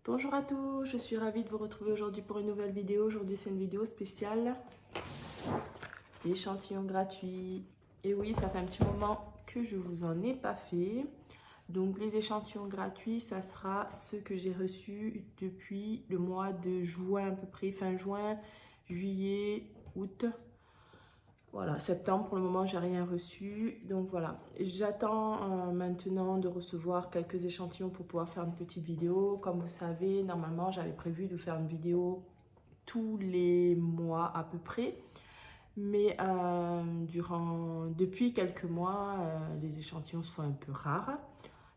Bonjour à tous, je suis ravie de vous retrouver aujourd'hui pour une nouvelle vidéo. Aujourd'hui c'est une vidéo spéciale échantillon gratuit. Et oui, ça fait un petit moment que je vous en ai pas fait. Donc les échantillons gratuits, ça sera ceux que j'ai reçus depuis le mois de juin à peu près, fin juin, juillet, août. Voilà, septembre, pour le moment, j'ai rien reçu. Donc voilà, j'attends maintenant de recevoir quelques échantillons pour pouvoir faire une petite vidéo. Comme vous savez, normalement, j'avais prévu de faire une vidéo tous les mois à peu près. Mais depuis quelques mois, les échantillons sont un peu rares.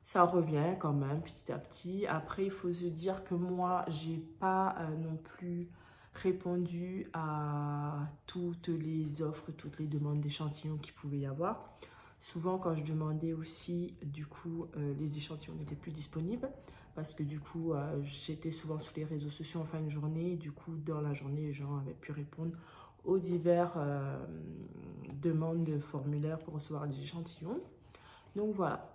Ça revient quand même petit à petit. Après, il faut se dire que moi, j'ai pas non plus répondu à toutes les offres, toutes les demandes d'échantillons qu'il pouvait y avoir. Souvent, quand je demandais aussi, du coup, les échantillons n'étaient plus disponibles parce que du coup, j'étais souvent sur les réseaux sociaux en fin de journée. Et du coup, dans la journée, les gens avaient pu répondre aux diverses demandes de formulaires pour recevoir des échantillons. Donc voilà.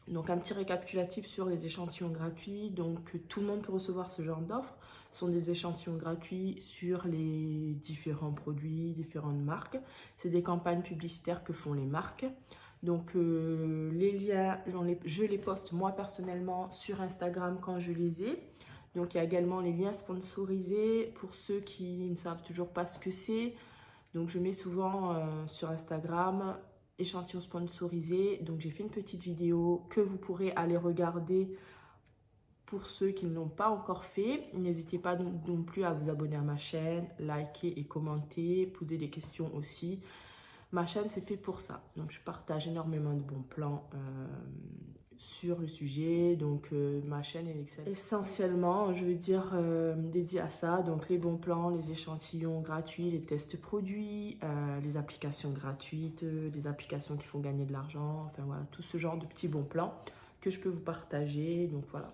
Donc un petit récapitulatif sur les échantillons gratuits. Donc tout le monde peut recevoir ce genre d'offres. Ce sont des échantillons gratuits sur les différents produits, différentes marques. C'est des campagnes publicitaires que font les marques. Donc les liens, je les poste moi personnellement sur Instagram quand je les ai. Donc il y a également les liens sponsorisés pour ceux qui ne savent toujours pas ce que c'est. Donc je mets souvent sur Instagram échantillons sponsorisés. Donc j'ai fait une petite vidéo que vous pourrez aller regarder pour ceux qui ne l'ont pas encore fait. N'hésitez pas non plus à vous abonner à ma chaîne, liker et commenter, poser des questions aussi. Ma chaîne, c'est fait pour ça. Donc, je partage énormément de bons plans sur le sujet. Donc, ma chaîne est essentiellement, je veux dire, dédiée à ça. Donc, les bons plans, les échantillons gratuits, les tests produits, les applications gratuites, les applications qui font gagner de l'argent. Enfin, voilà, tout ce genre de petits bons plans que je peux vous partager. Donc, voilà.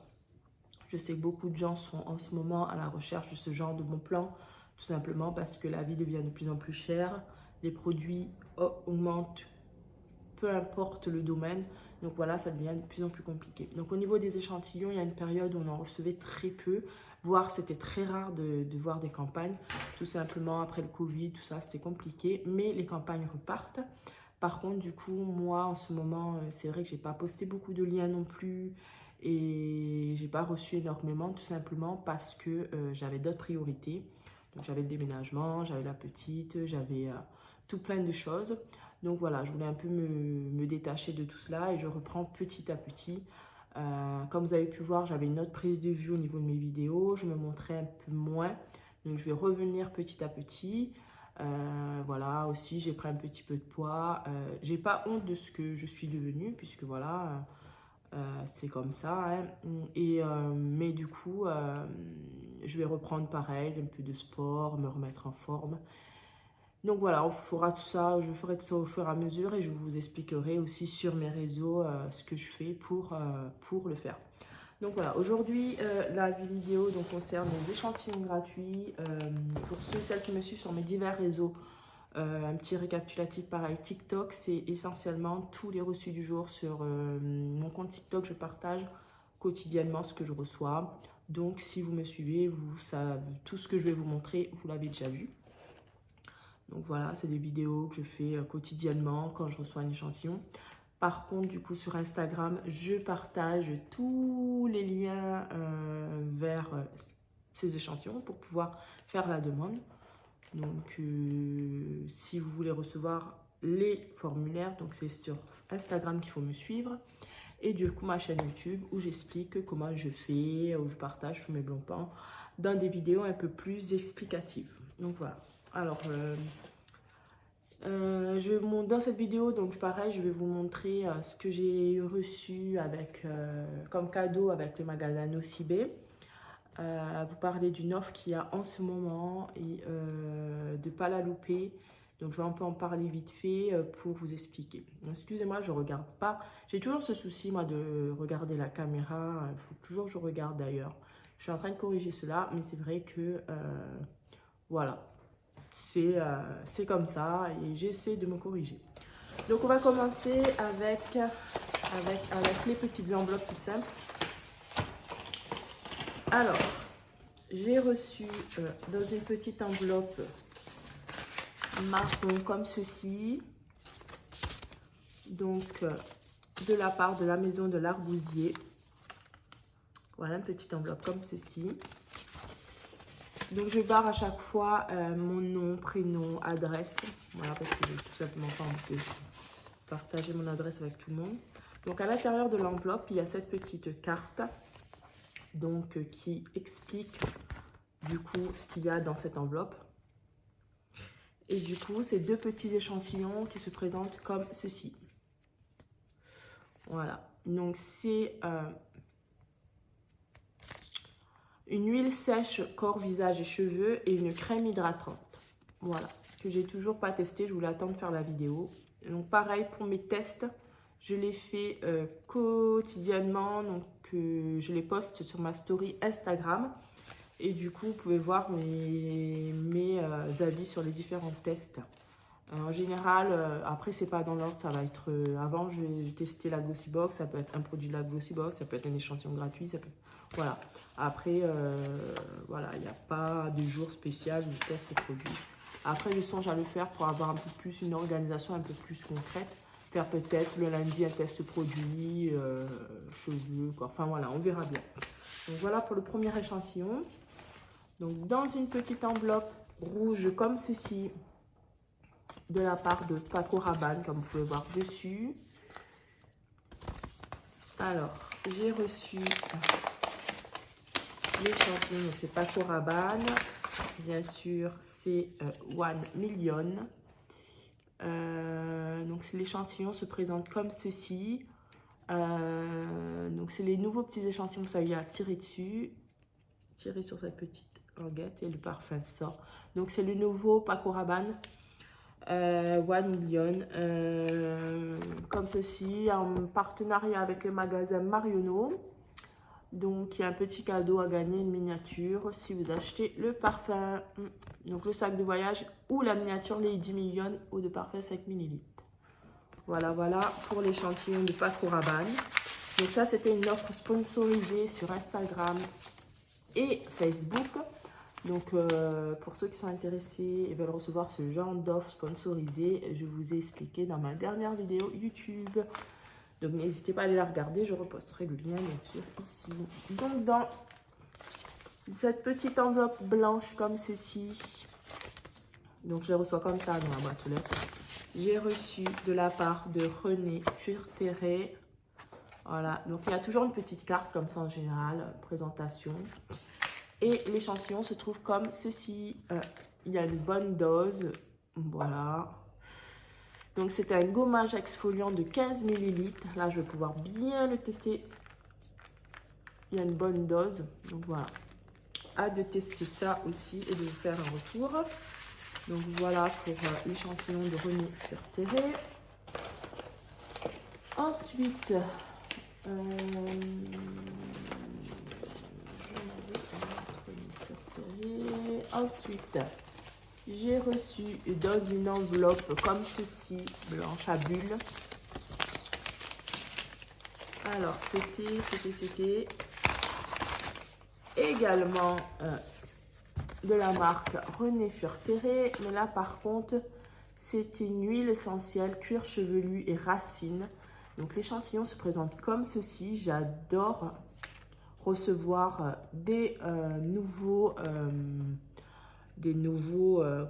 Je sais que beaucoup de gens sont en ce moment à la recherche de ce genre de bons plans, tout simplement parce que la vie devient de plus en plus chère. Les produits augmentent, peu importe le domaine. Donc voilà, ça devient de plus en plus compliqué. Donc au niveau des échantillons, il y a une période où on en recevait très peu, voire c'était très rare de voir des campagnes. Tout simplement, après le Covid, tout ça, c'était compliqué. Mais les campagnes repartent. Par contre, du coup, moi, en ce moment, c'est vrai que j'ai pas posté beaucoup de liens non plus. Et j'ai pas reçu énormément, tout simplement parce que j'avais d'autres priorités. Donc j'avais le déménagement, j'avais la petite, j'avais tout plein de choses. Donc voilà, je voulais un peu me détacher de tout cela et je reprends petit à petit. Comme vous avez pu voir, j'avais une autre prise de vue au niveau de mes vidéos. Je me montrais un peu moins. Donc je vais revenir petit à petit. Voilà, aussi j'ai pris un petit peu de poids. J'ai pas honte de ce que je suis devenue puisque voilà, c'est comme ça. Hein. Mais du coup, je vais reprendre pareil, un peu de sport, me remettre en forme. Donc voilà, on fera tout ça, je ferai tout ça au fur et à mesure et je vous expliquerai aussi sur mes réseaux ce que je fais pour le faire. Donc voilà, aujourd'hui la vidéo donc, concerne les échantillons gratuits. Pour ceux et celles qui me suivent sur mes divers réseaux, un petit récapitulatif pareil, TikTok, c'est essentiellement tous les reçus du jour sur mon compte TikTok. Je partage quotidiennement ce que je reçois. Donc si vous me suivez, vous savez, tout ce que je vais vous montrer, vous l'avez déjà vu. Donc voilà, c'est des vidéos que je fais quotidiennement quand je reçois un échantillon. Par contre, du coup, sur Instagram, je partage tous les liens vers ces échantillons pour pouvoir faire la demande. Donc, si vous voulez recevoir les formulaires, donc c'est sur Instagram qu'il faut me suivre. Et du coup, ma chaîne YouTube où j'explique comment je fais, où je partage tous mes bons plans dans des vidéos un peu plus explicatives. Donc voilà. Alors, dans cette vidéo, donc pareil, je vais vous montrer ce que j'ai reçu avec, comme cadeau avec le magasin Nocibé. Vous parler d'une offre qu'il y a en ce moment et de ne pas la louper. Donc, je vais un peu en parler vite fait pour vous expliquer. Excusez-moi, je ne regarde pas. J'ai toujours ce souci, moi, de regarder la caméra. Il faut toujours que je regarde d'ailleurs. Je suis en train de corriger cela, mais c'est vrai que, voilà, c'est comme ça et j'essaie de me corriger. Donc, on va commencer avec les petites enveloppes toutes simples. Alors, j'ai reçu dans une petite enveloppe marron comme ceci. Donc, de la part de la maison de l'Arbousier. Voilà, une petite enveloppe comme ceci. Donc, je barre à chaque fois mon nom, prénom, adresse. Voilà, parce que j'ai tout simplement pas envie de partager mon adresse avec tout le monde. Donc, à l'intérieur de l'enveloppe, il y a cette petite carte donc, qui explique du coup ce qu'il y a dans cette enveloppe. Et du coup, c'est 2 petits échantillons qui se présentent comme ceci. Voilà. Donc, c'est une huile sèche corps, visage et cheveux et une crème hydratante. Voilà. Que j'ai toujours pas testé. Je voulais attendre de faire la vidéo. Donc, pareil pour mes tests. Je les fais quotidiennement. Donc, je les poste sur ma story Instagram. Et du coup, vous pouvez voir mes avis sur les différents tests. En général, après, c'est pas dans l'ordre, ça va être... avant, j'ai testé la Glossybox, ça peut être un produit de la Glossybox, ça peut être un échantillon gratuit, ça peut... Voilà. Après, voilà, il n'y a pas de jour spécial où je teste ces produits. Après, je songe à le faire pour avoir un peu plus une organisation un peu plus concrète. Faire peut-être le lundi un test produit, cheveux, quoi. Enfin, voilà, on verra bien. Donc, voilà pour le premier échantillon. Donc, dans une petite enveloppe rouge comme ceci, de la part de Paco Rabanne, comme vous pouvez voir dessus. Alors, j'ai reçu l'échantillon, donc c'est Paco Rabanne. Bien sûr, c'est 1 Million. Donc, l'échantillon se présente comme ceci. Donc, c'est les nouveaux petits échantillons, ça y a tiré dessus. Tirer sur cette petite languette et le parfum sort. Donc, c'est le nouveau Paco Rabanne. 1 Million, comme ceci, en partenariat avec le magasin Marionneau. Donc, il y a un petit cadeau à gagner, une miniature, si vous achetez le parfum, donc le sac de voyage ou la miniature Lady Million ou de parfum 5 ml. Voilà, voilà pour l'échantillon de Paco Rabanne. Donc ça, c'était une offre sponsorisée sur Instagram et Facebook. Donc, pour ceux qui sont intéressés et veulent recevoir ce genre d'offre sponsorisée, je vous ai expliqué dans ma dernière vidéo YouTube. Donc, n'hésitez pas à aller la regarder. Je reposterai le lien, bien sûr, ici. Donc, dans cette petite enveloppe blanche comme ceci, donc je les reçois comme ça dans la boîte aux lettres. J'ai reçu de la part de René Furteret. Voilà, donc il y a toujours une petite carte comme ça en général, présentation. Et l'échantillon se trouve comme ceci. Il y a une bonne dose. Voilà. Donc, c'est un gommage exfoliant de 15 ml. Là, je vais pouvoir bien le tester. Il y a une bonne dose. Donc, voilà. Hâte de tester ça aussi et de vous faire un retour. Donc, voilà pour l'échantillon de René Furteret. Ensuite, ensuite, j'ai reçu dans une enveloppe comme ceci, blanche à bulles. Alors, c'était également de la marque René Furteret. Mais là, par contre, c'était une huile essentielle, cuir chevelu et racines. Donc, l'échantillon se présente comme ceci. J'adore recevoir des nouveaux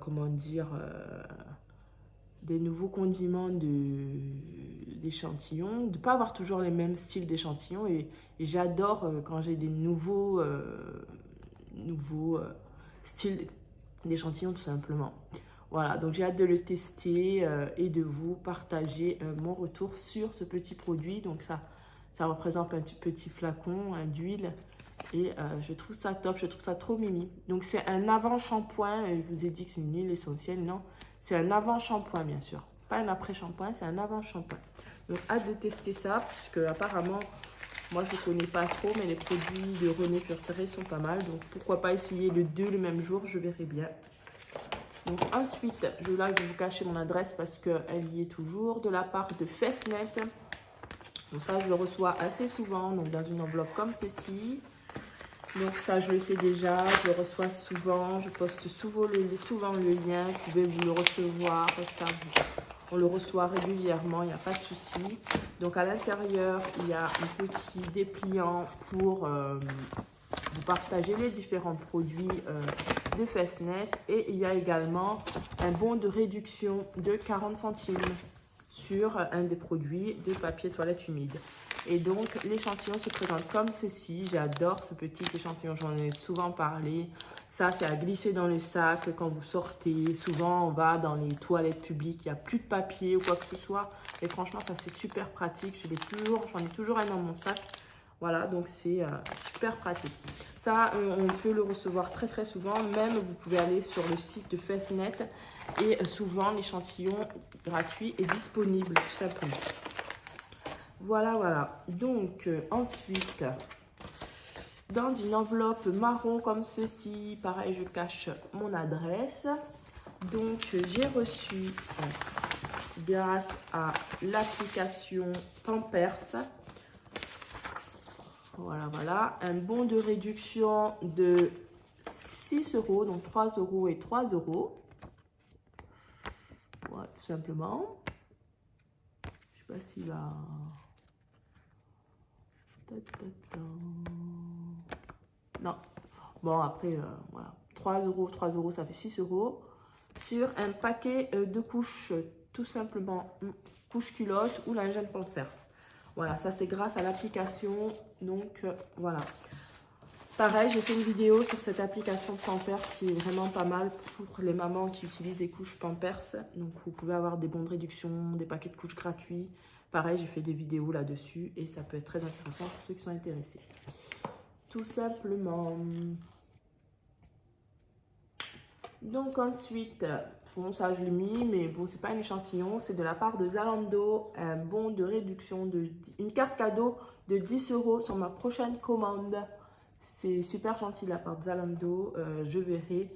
comment dire, des nouveaux condiments d'échantillons, de ne pas avoir toujours les mêmes styles d'échantillons. Et j'adore quand j'ai des nouveaux styles d'échantillons, tout simplement. Voilà, donc j'ai hâte de le tester et de vous partager mon retour sur ce petit produit. Donc ça représente un petit flacon d'huile. Et je trouve ça top, je trouve ça trop mimi. Donc c'est un avant-shampoing, je vous ai dit que c'est une huile essentielle, non. C'est un avant-shampoing bien sûr, pas un après-shampoing, c'est un avant-shampoing. Donc hâte de tester ça, puisque apparemment, moi je ne connais pas trop, mais les produits de René Furteret sont pas mal. Donc pourquoi pas essayer les deux le même jour, je verrai bien. Donc ensuite, je vais vous cacher mon adresse parce qu'elle y est toujours, de la part de Fessnet. Donc ça, je le reçois assez souvent, donc dans une enveloppe comme ceci. Donc ça, je le sais déjà, je le reçois souvent, je poste souvent le lien, vous pouvez vous le recevoir, ça, on le reçoit régulièrement, il n'y a pas de souci. Donc à l'intérieur, il y a un petit dépliant pour vous partager les différents produits de Festnet. Et il y a également un bon de réduction de 40 centimes sur un des produits de papier toilette humide. Et donc l'échantillon se présente comme ceci. J'adore ce petit échantillon, j'en ai souvent parlé. Ça, c'est à glisser dans le sac quand vous sortez. Souvent, on va dans les toilettes publiques, il n'y a plus de papier ou quoi que ce soit. Et franchement, ça c'est super pratique. J'en ai toujours un dans mon sac. Voilà, donc c'est super pratique. Ça, on peut le recevoir très très souvent. Même, vous pouvez aller sur le site de Festnet et souvent l'échantillon gratuit est disponible tout simplement. Voilà, voilà. Donc, ensuite, dans une enveloppe marron comme ceci, pareil, je cache mon adresse. Donc, j'ai reçu, grâce à l'application Pampers, voilà, voilà, un bon de réduction de 6 €, donc 3 € et 3 €. Voilà, tout simplement. Je sais pas s'il va... Non. Bon, après, voilà. 3 €, ça fait 6 € sur un paquet de couches, tout simplement, couche culotte ou lingette Pampers. Voilà, ça c'est grâce à l'application. Donc, voilà. Pareil, j'ai fait une vidéo sur cette application Pampers qui est vraiment pas mal pour les mamans qui utilisent les couches Pampers. Donc, vous pouvez avoir des bons de réduction, des paquets de couches gratuits. Pareil, j'ai fait des vidéos là-dessus et ça peut être très intéressant pour ceux qui sont intéressés. Tout simplement. Donc ensuite, bon ça je l'ai mis, mais bon c'est pas un échantillon, c'est de la part de Zalando, un bon de réduction, une carte cadeau de 10 € sur ma prochaine commande. C'est super gentil de la part de Zalando, je verrai.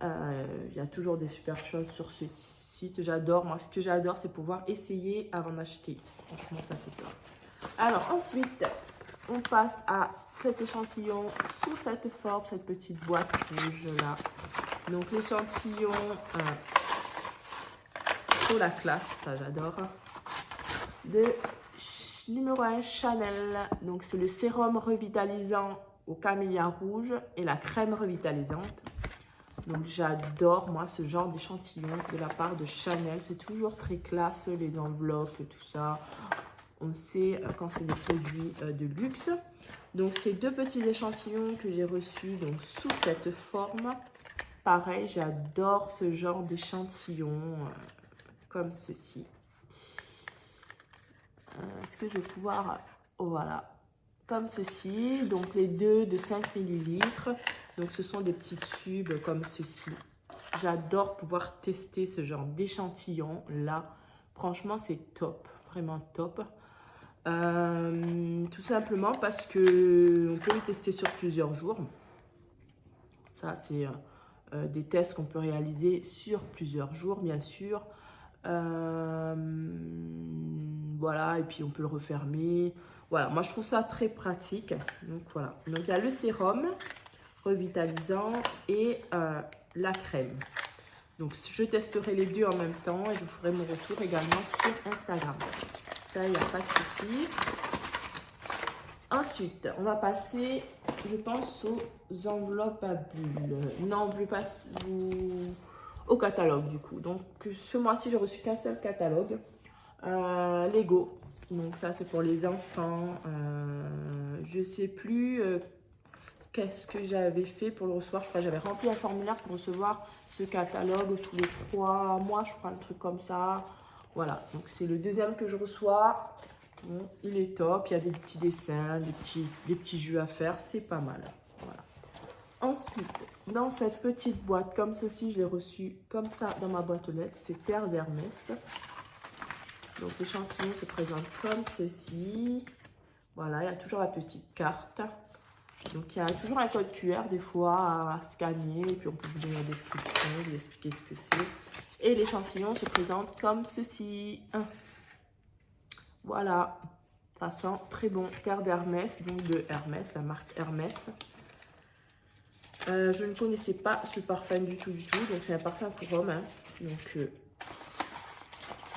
Il y a toujours des super choses sur ce site, j'adore. Moi ce que j'adore c'est pouvoir essayer avant d'acheter. Franchement ça c'est top. Alors ensuite, on passe à cet échantillon sous cette forme, cette petite boîte rouge là. Donc l'échantillon pour la classe, ça j'adore, de numéro 1 Chanel. Donc c'est le sérum revitalisant au camélia rouge et la crème revitalisante. Donc j'adore moi ce genre d'échantillon de la part de Chanel. C'est toujours très classe, les enveloppes et tout ça. On sait quand c'est des produits de luxe. Donc ces deux petits échantillons que j'ai reçus donc sous cette forme. Pareil, j'adore ce genre d'échantillon comme ceci. Est-ce que je vais pouvoir... Oh, voilà, comme ceci. Donc les deux de 5 ml. Donc ce sont des petits tubes comme ceci. J'adore pouvoir tester ce genre d'échantillon là. Franchement, c'est top, vraiment top. Tout simplement parce que on peut le tester sur plusieurs jours. Ça, c'est des tests qu'on peut réaliser sur plusieurs jours, bien sûr. Voilà, et puis on peut le refermer. Voilà, moi je trouve ça très pratique. Donc voilà. Donc il y a le sérum revitalisant et la crème. Donc je testerai les deux en même temps et je vous ferai mon retour également sur Instagram. Ça, il n'y a pas de souci. Ensuite, on va passer, je pense, aux enveloppes à bulles. Non, je passe au catalogue du coup. Donc ce mois-ci, j'ai reçu qu'un seul catalogue. Lego. Donc ça, c'est pour les enfants. Je sais plus qu'est-ce que j'avais fait pour le recevoir. Je crois que j'avais rempli un formulaire pour recevoir ce catalogue tous les 3 mois, je crois, un truc comme ça. Voilà, donc c'est le deuxième que je reçois. Bon, il est top, il y a des petits dessins, des petits jeux à faire, c'est pas mal. Voilà. Ensuite, dans cette petite boîte comme ceci, je l'ai reçu comme ça dans ma boîte aux lettres, c'est Terre d'Hermès. Donc l'échantillon se présente comme ceci. Voilà, il y a toujours la petite carte. Donc il y a toujours un code QR des fois à scanner, et puis on peut vous donner la description, vous expliquer ce que c'est. Et l'échantillon se présente comme ceci. Voilà, Ça sent très bon. Terre d'Hermès, donc de Hermès, la marque Hermès. Je ne connaissais pas ce parfum du tout. Donc, c'est un parfum pour homme. Hein. Donc,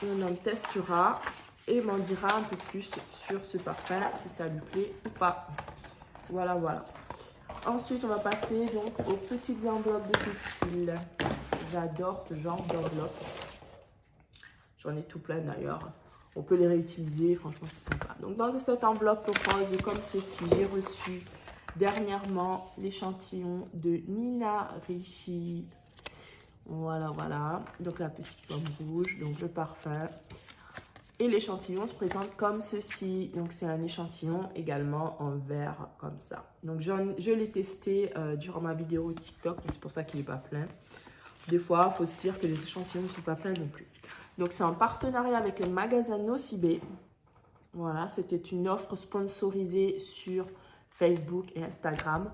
on en testera et m'en dira un peu plus sur ce parfum, si ça lui plaît ou pas. Voilà, voilà. Ensuite, on va passer donc aux petites enveloppes de ce style. J'adore ce genre d'enveloppe. J'en ai tout plein d'ailleurs. On peut les réutiliser, franchement, c'est sympa. Donc, dans cette enveloppe rose comme ceci, j'ai reçu dernièrement l'échantillon de Nina Ricci. Voilà, voilà. Donc, la petite pomme rouge, donc le parfum. Et l'échantillon se présente comme ceci. Donc, c'est un échantillon également en verre comme ça. Donc, je l'ai testé durant ma vidéo TikTok. Donc, c'est pour ça qu'il n'est pas plein. Des fois, il faut se dire que les échantillons ne sont pas pleins non plus. Donc, c'est en partenariat avec le magasin Nocibé. Voilà, c'était une offre sponsorisée sur Facebook et Instagram.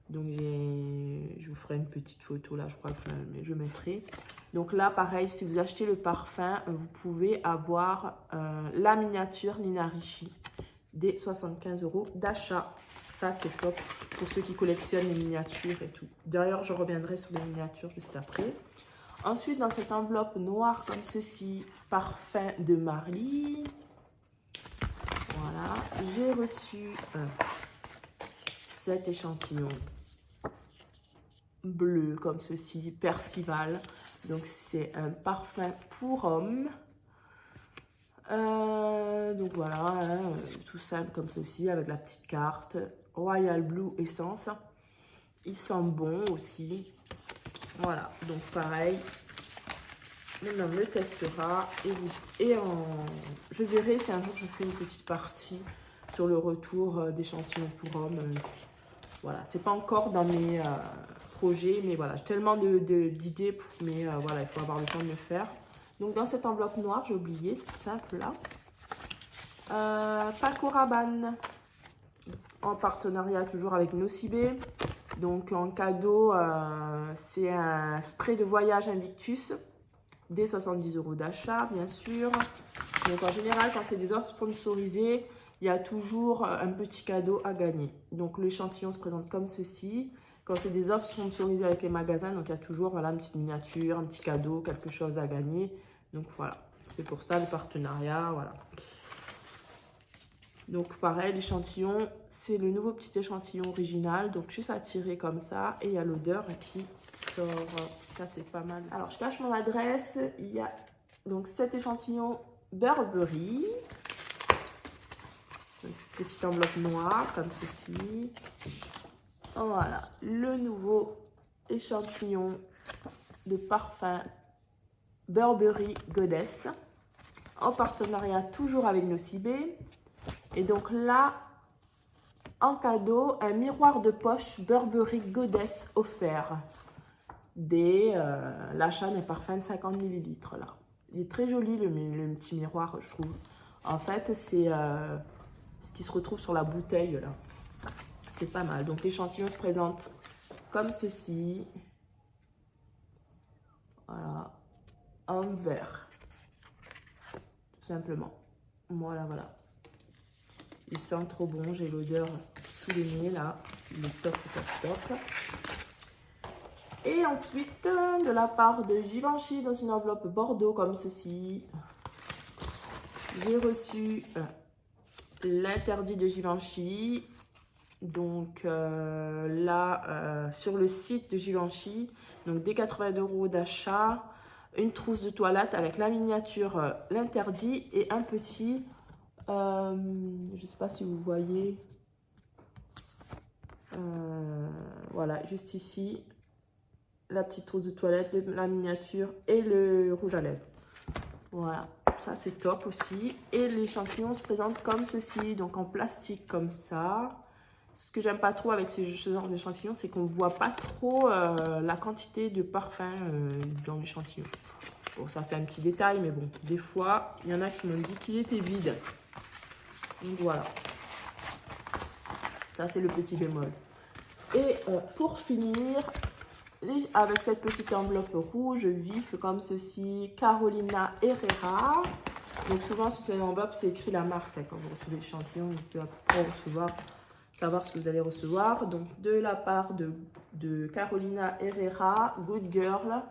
Donc, je vous ferai une petite photo là, je crois que je mettrai. Donc là, pareil, si vous achetez le parfum, vous pouvez avoir la miniature Nina Ricci des 75 € d'achat. Ça, c'est top pour ceux qui collectionnent les miniatures et tout. D'ailleurs, je reviendrai sur les miniatures juste après. Ensuite, dans cette enveloppe noire comme ceci, parfum de Marly. Voilà, j'ai reçu cet échantillon bleu comme ceci, Percival. Donc, c'est un parfum pour homme. Donc, voilà, hein, tout simple comme ceci, avec la petite carte. Royal Blue Essence. Il sent bon aussi. Voilà, donc pareil. Maintenant, on le testera. Je verrai si un jour je fais une petite partie sur le retour d'échantillons pour hommes. Voilà, c'est pas encore dans mes projets, mais voilà, j'ai tellement d'idées, mais voilà, il faut avoir le temps de le faire. Donc, dans cette enveloppe noire, j'ai oublié, tout simple là. Paco Rabanne, en partenariat toujours avec Nocibé. Donc, en cadeau, c'est un spray de voyage Invictus, des 70 € d'achat, bien sûr. Donc, en général, quand c'est des offres sponsorisées, il y a toujours un petit cadeau à gagner. Donc, l'échantillon se présente comme ceci. Quand c'est des offres sponsorisées avec les magasins, donc il y a toujours voilà, une petite miniature, un petit cadeau, quelque chose à gagner. Donc, voilà, c'est pour ça le partenariat, voilà. Donc, pareil, l'échantillon, c'est le nouveau petit échantillon original. Donc, juste à tirer comme ça. Et il y a l'odeur qui sort. Ça, c'est pas mal. Alors, je cache mon adresse. Il y a donc cet échantillon Burberry. Donc, petite enveloppe noire comme ceci. Voilà, le nouveau échantillon de parfum Burberry Goddess. En partenariat toujours avec Nocibé. Et donc là, en cadeau, un miroir de poche Burberry Goddess offert. L'achat d'un parfum de 50 ml là. Il est très joli le petit miroir, je trouve. En fait, c'est ce qui se retrouve sur la bouteille là. C'est pas mal. Donc l'échantillon se présente comme ceci. Voilà. En vert. Tout simplement. Voilà, voilà. Il sent trop bon. J'ai l'odeur sous le nez là. Il est top, top, top. Et ensuite, de la part de Givenchy, dans une enveloppe bordeaux comme ceci, j'ai reçu l'interdit de Givenchy. Donc là, sur le site de Givenchy, donc des 80 € d'achat, une trousse de toilette avec la miniature, l'interdit et un petit, je ne sais pas si vous voyez, voilà, juste ici, la petite trousse de toilette, la miniature et le rouge à lèvres. Voilà, ça c'est top aussi. Et l'échantillon se présente comme ceci, donc en plastique comme ça. Ce que j'aime pas trop avec ce genre d'échantillon, c'est qu'on ne voit pas trop la quantité de parfum dans l'échantillon. Bon, ça c'est un petit détail, mais bon, des fois, il y en a qui m'ont dit qu'il était vide. Donc voilà. Ça c'est le petit bémol. Et pour finir, avec cette petite enveloppe rouge vif comme ceci, Carolina Herrera. Donc souvent sur ces enveloppes, c'est écrit la marque. Hein, quand vous recevez l'échantillon, vous pouvez après savoir ce que vous allez recevoir. Donc de la part de Carolina Herrera, Good Girl,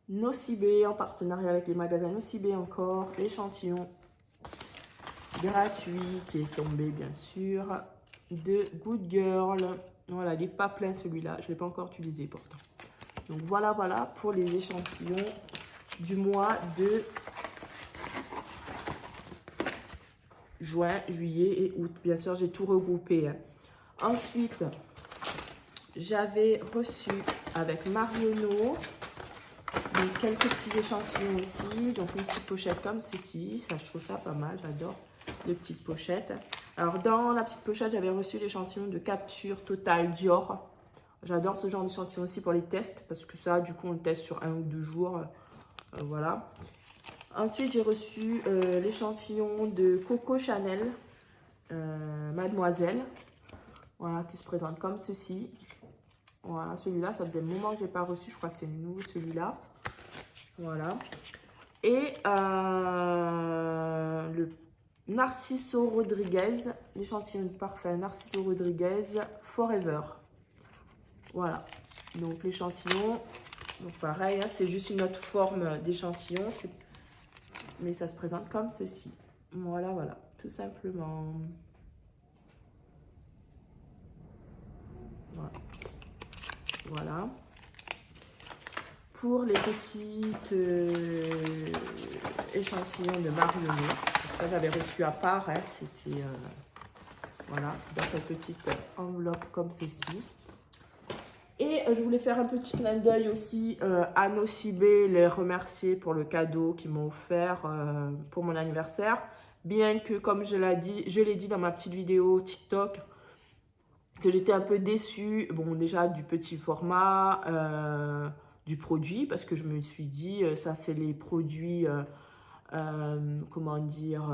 Nocibé, en partenariat avec les magasins Nocibé encore, l'échantillon gratuit qui est tombé bien sûr, de Good Girl. Voilà, il n'est pas plein celui-là, je ne l'ai pas encore utilisé pourtant. Donc voilà pour les échantillons du mois de juin, juillet et août. Bien sûr, j'ai tout regroupé. Ensuite, j'avais reçu avec Marionneau quelques petits échantillons ici. Donc une petite pochette comme ceci. Ça, je trouve ça pas mal, j'adore les petites pochettes. Alors dans la petite pochette, j'avais reçu l'échantillon de Capture Total Dior. J'adore ce genre d'échantillon aussi pour les tests, parce que ça, du coup, on le teste sur 1 ou 2 jours. Voilà. Ensuite, j'ai reçu l'échantillon de Coco Chanel, Mademoiselle. Voilà, qui se présente comme ceci. Voilà, celui-là, ça faisait un moment que je n'ai pas reçu. Je crois que c'est nouveau, celui-là. Voilà. Et le Narciso Rodriguez, l'échantillon de parfum Narciso Rodriguez Forever. Voilà, donc l'échantillon, donc pareil, hein, c'est juste une autre forme d'échantillon, mais ça se présente comme ceci. Voilà, tout simplement. Voilà. Pour les petites échantillons de Marionneau, ça j'avais reçu à part, hein, c'était voilà, dans cette petite enveloppe comme ceci. Et je voulais faire un petit clin d'œil aussi à Nocibé, les remercier pour le cadeau qu'ils m'ont offert pour mon anniversaire. Bien que, comme je l'ai dit dans ma petite vidéo TikTok, que j'étais un peu déçue, bon déjà du petit format, du produit, parce que je me suis dit, ça c'est les produits, comment dire,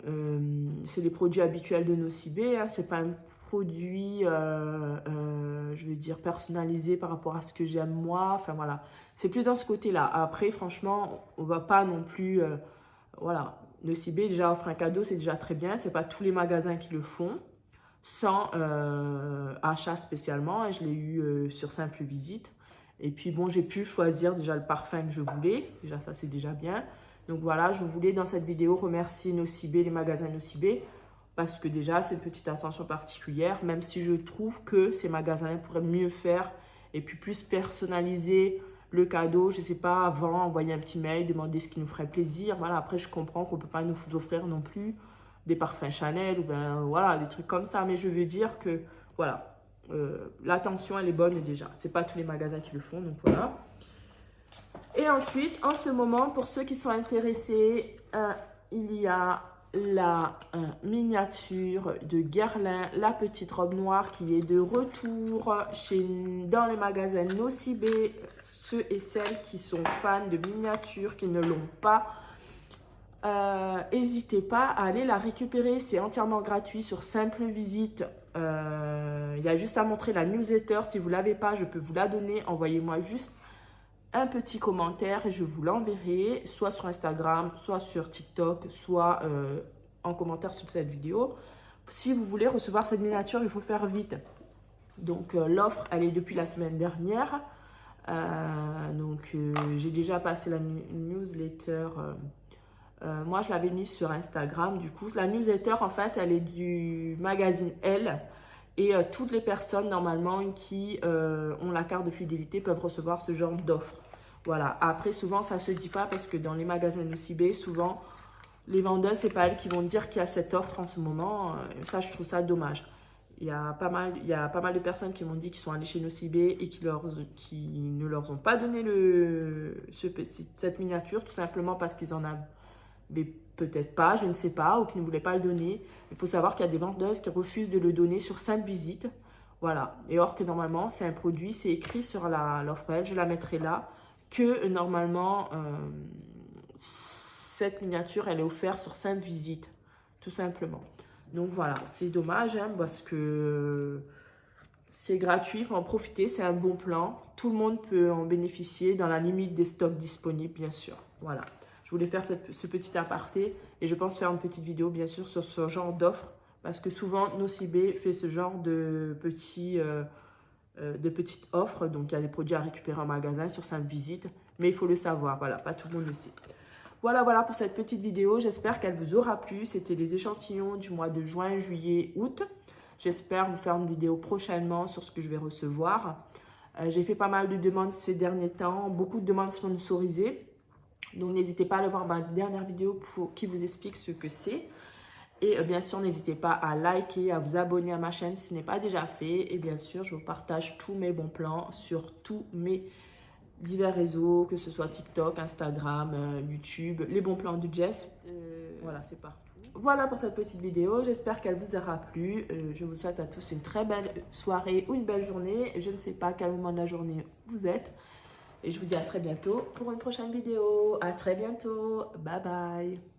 c'est les produits habituels de Nocibé, hein, c'est pas un produit, je veux dire, personnalisé par rapport à ce que j'aime moi. Enfin, voilà. C'est plus dans ce côté-là. Après, franchement, on va pas non plus... voilà. Nocibé, déjà, offre un cadeau, c'est déjà très bien. C'est pas tous les magasins qui le font, sans achat spécialement. Je l'ai eu sur simple visite. Et puis, bon, j'ai pu choisir déjà le parfum que je voulais. Déjà, ça, c'est déjà bien. Donc, voilà, je voulais, dans cette vidéo, remercier Nocibé, les magasins Nocibé, parce que déjà, c'est une petite attention particulière, même si je trouve que ces magasins pourraient mieux faire et puis plus personnaliser le cadeau. Je ne sais pas, avant, envoyer un petit mail, demander ce qui nous ferait plaisir. Voilà, après, je comprends qu'on ne peut pas nous offrir non plus des parfums Chanel ou ben, voilà, des trucs comme ça. Mais je veux dire que, voilà, l'attention, elle est bonne déjà. Ce n'est pas tous les magasins qui le font, donc voilà. Et ensuite, en ce moment, pour ceux qui sont intéressés, il y a la miniature de Guerlain, la petite robe noire qui est de retour dans les magasins Nocibé. Ceux et celles qui sont fans de miniatures, qui ne l'ont pas, n'hésitez pas à aller la récupérer. C'est entièrement gratuit sur simple visite. Il y a juste à montrer la newsletter. Si vous ne l'avez pas, je peux vous la donner. Envoyez-moi juste un petit commentaire et je vous l'enverrai, soit sur Instagram, soit sur TikTok, soit en commentaire sur cette vidéo. Si vous voulez recevoir cette miniature, il faut faire vite. Donc l'offre, elle est depuis la semaine dernière. J'ai déjà passé la newsletter. Moi, je l'avais mise sur Instagram. Du coup, la newsletter, en fait, elle est du magazine Elle. Et toutes les personnes, normalement, qui ont la carte de fidélité peuvent recevoir ce genre d'offre. Voilà. Après, souvent, ça ne se dit pas parce que dans les magasins Nocibé, souvent, les vendeuses, ce n'est pas elles qui vont dire qu'il y a cette offre en ce moment. Ça, je trouve ça dommage. Il y a pas mal de personnes qui m'ont dit qu'ils sont allés chez Nocibé et qui ne leur ont pas donné cette miniature, tout simplement parce qu'ils en avaient peut-être pas, je ne sais pas, ou qui ne voulaient pas le donner. Il faut savoir qu'il y a des vendeuses qui refusent de le donner sur simple visite. Voilà. Et or que normalement, c'est un produit, c'est écrit sur l'offre elle, je la mettrai là, que normalement, cette miniature, elle est offerte sur simple visite, tout simplement. Donc voilà, c'est dommage, hein, parce que c'est gratuit, il faut en profiter, c'est un bon plan. Tout le monde peut en bénéficier dans la limite des stocks disponibles, bien sûr. Voilà. je voulais faire ce petit aparté et je pense faire une petite vidéo bien sûr sur ce genre d'offres parce que souvent Nocibé fait ce genre de petites offres. Donc il y a des produits à récupérer en magasin sur 5 visites, mais il faut le savoir, voilà, pas tout le monde le sait. Voilà pour cette petite vidéo, j'espère qu'elle vous aura plu. C'était les échantillons du mois de juin, juillet, août. J'espère vous faire une vidéo prochainement sur ce que je vais recevoir. J'ai fait pas mal de demandes ces derniers temps, beaucoup de demandes sponsorisées. Donc n'hésitez pas à aller voir ma dernière vidéo qui vous explique ce que c'est. Et bien sûr, n'hésitez pas à liker, à vous abonner à ma chaîne si ce n'est pas déjà fait. Et bien sûr, je vous partage tous mes bons plans sur tous mes divers réseaux, que ce soit TikTok, Instagram, YouTube, les bons plans du Jess. Voilà, c'est partout. Voilà pour cette petite vidéo, j'espère qu'elle vous aura plu. Je vous souhaite à tous une très belle soirée ou une belle journée. Je ne sais pas à quel moment de la journée vous êtes. Et je vous dis à très bientôt pour une prochaine vidéo. À très bientôt. Bye bye.